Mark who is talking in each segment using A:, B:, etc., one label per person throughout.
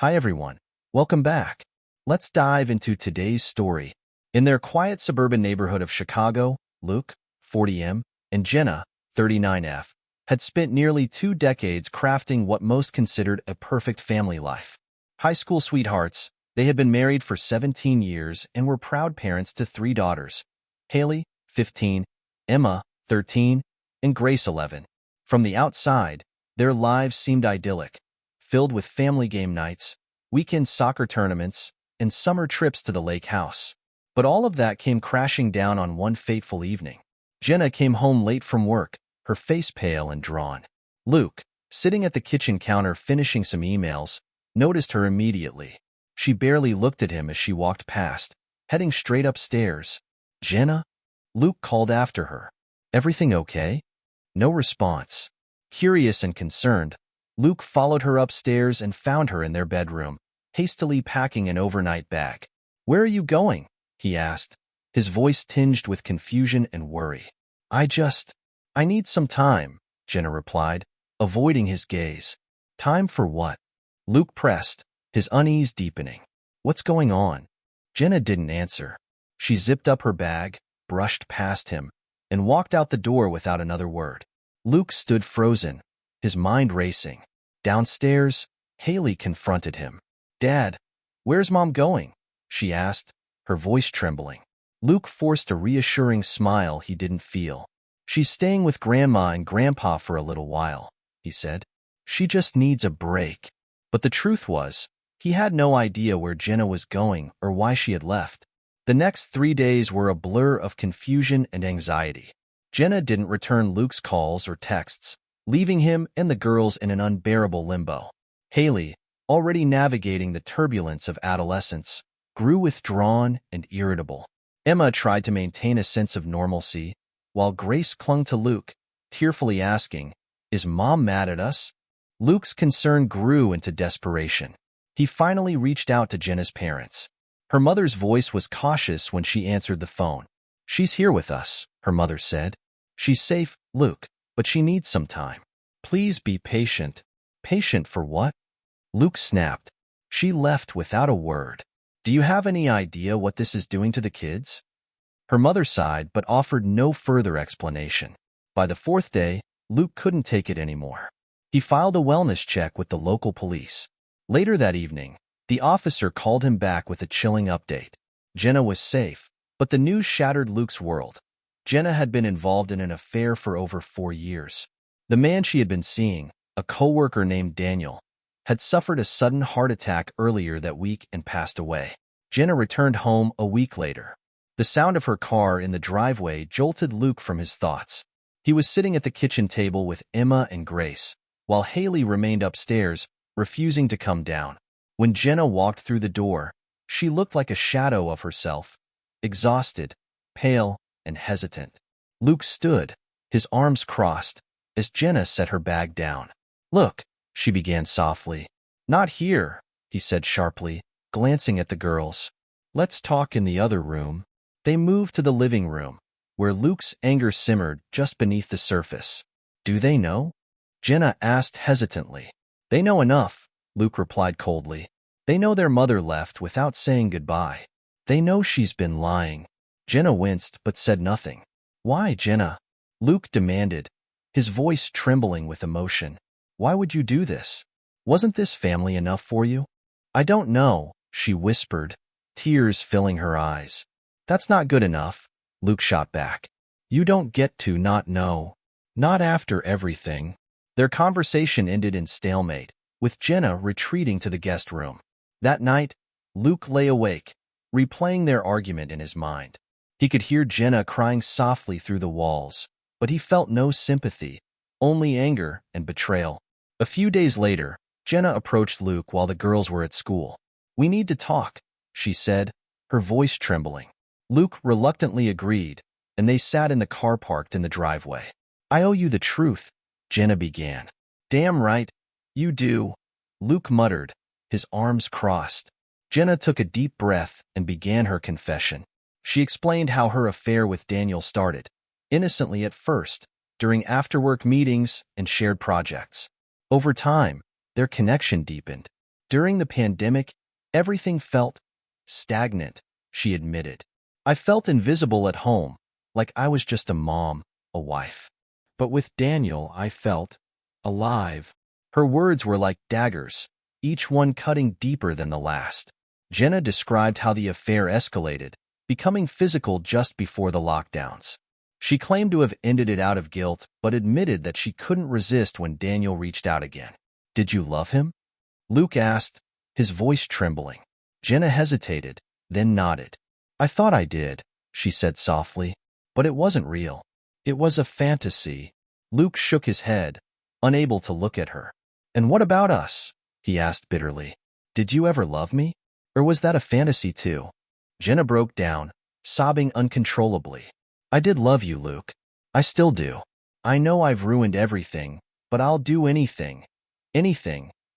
A: Hi everyone, welcome back. Let's dive into today's story. In their quiet suburban neighborhood of Chicago, Luke, 40M, and Jenna, 39F, had spent nearly 2 decades crafting what most considered a perfect family life. High school sweethearts, they had been married for 17 years and were proud parents to 3 daughters, Haley, 15, Emma, 13, and Grace, 11. From the outside, their lives seemed idyllic, filled with family game nights, weekend soccer tournaments, and summer trips to the lake house. But all of that came crashing down on one fateful evening. Jenna came home late from work, her face pale and drawn. Luke, sitting at the kitchen counter finishing some emails, noticed her immediately. She barely looked at him as she walked past, heading straight upstairs. "Jenna?" Luke called after her. "Everything okay?" No response. Curious and concerned, Luke followed her upstairs and found her in their bedroom, hastily packing an overnight bag. "Where are you going?" he asked, his voice tinged with confusion and worry. I need some time," Jenna replied, avoiding his gaze. "Time for what?" Luke pressed, his unease deepening. "What's going on?" Jenna didn't answer. She zipped up her bag, brushed past him, and walked out the door without another word. Luke stood frozen, his mind racing. Downstairs, Haley confronted him. "Dad, where's Mom going?" she asked, her voice trembling. Luke forced a reassuring smile he didn't feel. "She's staying with Grandma and Grandpa for a little while," he said. "She just needs a break." But the truth was, he had no idea where Jenna was going or why she had left. The next 3 days were a blur of confusion and anxiety. Jenna didn't return Luke's calls or texts, leaving him and the girls in an unbearable limbo. Haley, already navigating the turbulence of adolescence, grew withdrawn and irritable. Emma tried to maintain a sense of normalcy, while Grace clung to Luke, tearfully asking, "Is Mom mad at us?" Luke's concern grew into desperation. He finally reached out to Jenna's parents. Her mother's voice was cautious when she answered the phone. "She's here with us," her mother said. "She's safe, Luke, but she needs some time. Please be patient." "Patient for what?" Luke snapped. "She left without a word. Do you have any idea what this is doing to the kids?" Her mother sighed but offered no further explanation. By the 4th day, Luke couldn't take it anymore. He filed a wellness check with the local police. Later that evening, the officer called him back with a chilling update. Jenna was safe, but the news shattered Luke's world. Jenna had been involved in an affair for over 4 years. The man she had been seeing, a coworker named Daniel, had suffered a sudden heart attack earlier that week and passed away. Jenna returned home a week later. The sound of her car in the driveway jolted Luke from his thoughts. He was sitting at the kitchen table with Emma and Grace, while Haley remained upstairs, refusing to come down. When Jenna walked through the door, she looked like a shadow of herself, exhausted, pale, and hesitant. Luke stood, his arms crossed, as Jenna set her bag down. "Look," she began softly. "Not here," he said sharply, glancing at the girls. "Let's talk in the other room." They moved to the living room, where Luke's anger simmered just beneath the surface. "Do they know?" Jenna asked hesitantly. "They know enough," Luke replied coldly. "They know their mother left without saying goodbye. They know she's been lying." Jenna winced but said nothing. "Why, Jenna?" Luke demanded, his voice trembling with emotion. "Why would you do this? Wasn't this family enough for you?" "I don't know," she whispered, tears filling her eyes. "That's not good enough," Luke shot back. "You don't get to not know. Not after everything." Their conversation ended in stalemate, with Jenna retreating to the guest room. That night, Luke lay awake, replaying their argument in his mind. He could hear Jenna crying softly through the walls, but he felt no sympathy, only anger and betrayal. A few days later, Jenna approached Luke while the girls were at school. "We need to talk," she said, her voice trembling. Luke reluctantly agreed, and they sat in the car parked in the driveway. "I owe you the truth," Jenna began. "Damn right, you do," Luke muttered, his arms crossed. Jenna took a deep breath and began her confession. She explained how her affair with Daniel started, innocently at first, during after-work meetings and shared projects. Over time, their connection deepened. During the pandemic, everything felt stagnant, she admitted. I felt invisible at home, like I was just a mom, a wife. But with Daniel, I felt alive. Her words were like daggers, each one cutting deeper than the last. Jenna described how the affair escalated, becoming physical just before the lockdowns. She claimed to have ended it out of guilt, but admitted that she couldn't resist when Daniel reached out again. "Did you love him?" Luke asked, his voice trembling. Jenna hesitated, then nodded. "I thought I did," she said softly, "but it wasn't real. It was a fantasy." Luke shook his head, unable to look at her. "And what about us?" he asked bitterly. "Did you ever love me? Or was that a fantasy too?" Jenna broke down, sobbing uncontrollably. "I did love you, Luke. I still do. I know I've ruined everything, but I'll do anything,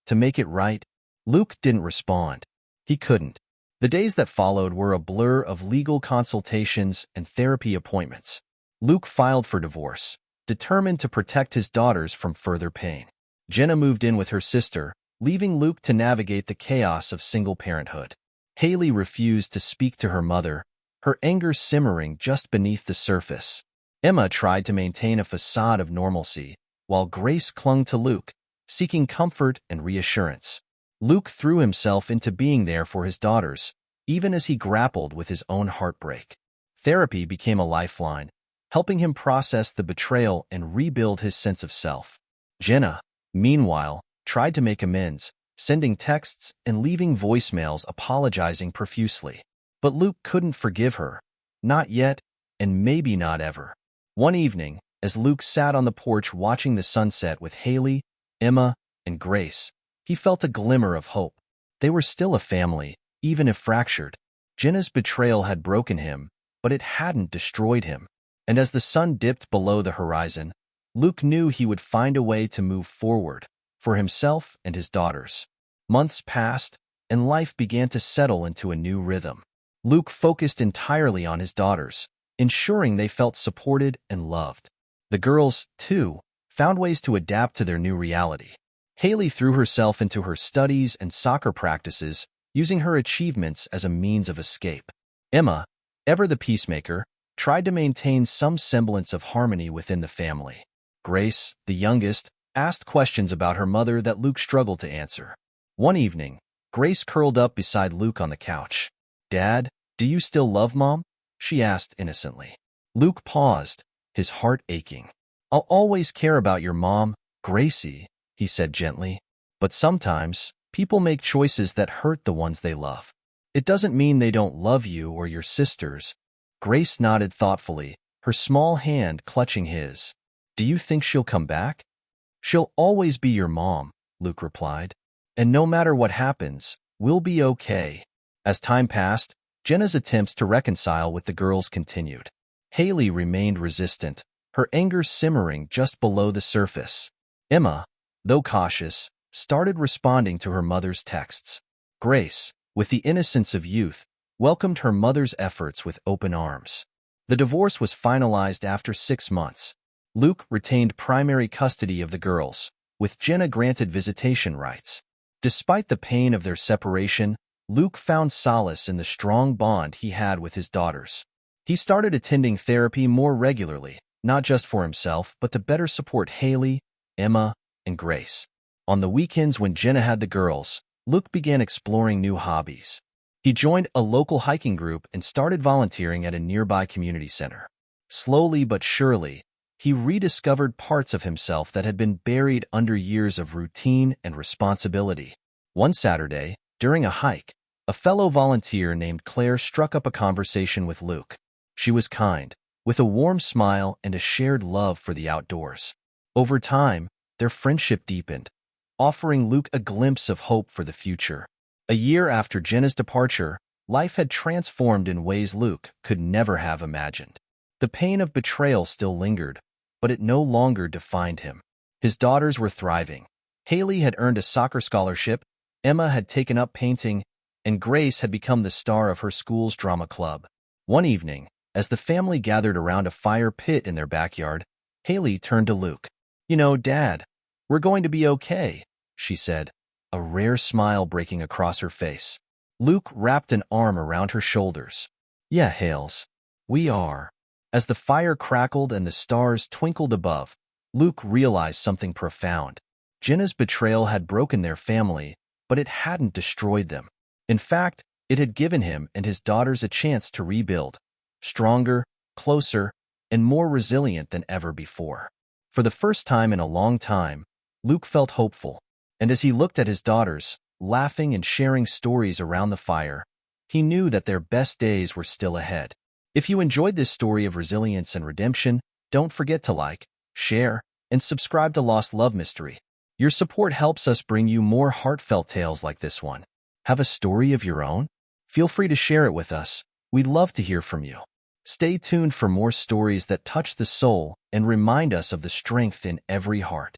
A: to make it right." Luke didn't respond. He couldn't. The days that followed were a blur of legal consultations and therapy appointments. Luke filed for divorce, determined to protect his daughters from further pain. Jenna moved in with her sister, leaving Luke to navigate the chaos of single parenthood. Haley refused to speak to her mother, her anger simmering just beneath the surface. Emma tried to maintain a facade of normalcy, while Grace clung to Luke, seeking comfort and reassurance. Luke threw himself into being there for his daughters, even as he grappled with his own heartbreak. Therapy became a lifeline, helping him process the betrayal and rebuild his sense of self. Jenna, meanwhile, tried to make amends, sending texts and leaving voicemails apologizing profusely. But Luke couldn't forgive her. Not yet, and maybe not ever. One evening, as Luke sat on the porch watching the sunset with Haley, Emma, and Grace, he felt a glimmer of hope. They were still a family, even if fractured. Jenna's betrayal had broken him, but it hadn't destroyed him. And as the sun dipped below the horizon, Luke knew he would find a way to move forward, for himself and his daughters. Months passed, and life began to settle into a new rhythm. Luke focused entirely on his daughters, ensuring they felt supported and loved. The girls, too, found ways to adapt to their new reality. Haley threw herself into her studies and soccer practices, using her achievements as a means of escape. Emma, ever the peacemaker, tried to maintain some semblance of harmony within the family. Grace, the youngest, asked questions about her mother that Luke struggled to answer. One evening, Grace curled up beside Luke on the couch. "Dad, do you still love Mom?" she asked innocently. Luke paused, his heart aching. "I'll always care about your mom, Gracie," he said gently. "But sometimes, people make choices that hurt the ones they love. It doesn't mean they don't love you or your sisters." Grace nodded thoughtfully, her small hand clutching his. "Do you think she'll come back?" "She'll always be your mom," Luke replied. "And no matter what happens, we'll be okay." As time passed, Jenna's attempts to reconcile with the girls continued. Haley remained resistant, her anger simmering just below the surface. Emma, though cautious, started responding to her mother's texts. Grace, with the innocence of youth, welcomed her mother's efforts with open arms. The divorce was finalized after 6 months. Luke retained primary custody of the girls, with Jenna granted visitation rights. Despite the pain of their separation, Luke found solace in the strong bond he had with his daughters. He started attending therapy more regularly, not just for himself, but to better support Haley, Emma, and Grace. On the weekends when Jenna had the girls, Luke began exploring new hobbies. He joined a local hiking group and started volunteering at a nearby community center. Slowly but surely, he rediscovered parts of himself that had been buried under years of routine and responsibility. One Saturday, during a hike, a fellow volunteer named Claire struck up a conversation with Luke. She was kind, with a warm smile and a shared love for the outdoors. Over time, their friendship deepened, offering Luke a glimpse of hope for the future. A year after Jenna's departure, life had transformed in ways Luke could never have imagined. The pain of betrayal still lingered, but it no longer defined him. His daughters were thriving. Haley had earned a soccer scholarship, Emma had taken up painting, and Grace had become the star of her school's drama club. One evening, as the family gathered around a fire pit in their backyard, Haley turned to Luke. "You know, Dad, we're going to be okay," she said, a rare smile breaking across her face. Luke wrapped an arm around her shoulders. Yeah, Hales. We are. As the fire crackled and the stars twinkled above, Luke realized something profound. Jenna's betrayal had broken their family, but it hadn't destroyed them. In fact, it had given him and his daughters a chance to rebuild, stronger, closer, and more resilient than ever before. For the first time in a long time, Luke felt hopeful, and as he looked at his daughters, laughing and sharing stories around the fire, he knew that their best days were still ahead. If you enjoyed this story of resilience and redemption, don't forget to like, share, and subscribe to Lost Love Mystery. Your support helps us bring you more heartfelt tales like this one. Have a story of your own? Feel free to share it with us. We'd love to hear from you. Stay tuned for more stories that touch the soul and remind us of the strength in every heart.